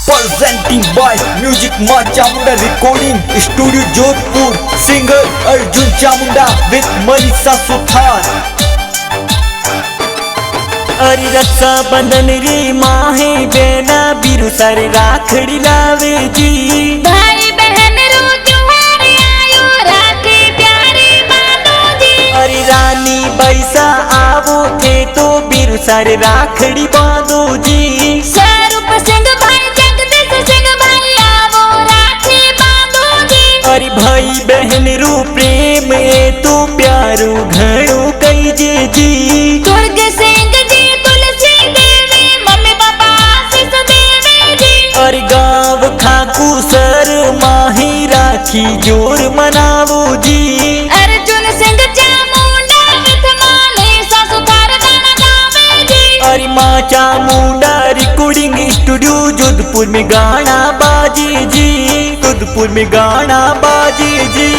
presenting by Music Ma Chamunda Recording Studio Jodhpur. Singer Arjun Chamunda with Manisha Suthar. अरे रक्षा बंधन रे माहे बेना बिरु सर राखड़ी लावे जी। भाई बहन रो त्योहार आयो राखी प्यारे बांधो जी। अरे रानी बैसा आवो थे तो बिरु सर राखड़ी बांधो जी। स्वरूप सिंह भाई जगदीश सिंह भाई आवो राखी बांधो जी। अरे भाई बहन रो प्रेम ए तो प्यारो घणो कई जे जी। दुर्ग सिंह जी तुलसी देवी मम्मी पापा आशीष देवी जी। और गाँव खाकू सर माही राखी जोर मनावो जी। अर्जुन सिंह चामुंडा विथ मानेसा सुथार गाना गावे जी। अरे माँ चामुंडा रिकॉर्डिंग स्टूडियो जोधपुर में गाना बाजे जी। जोधपुर में गाना बाजे जी।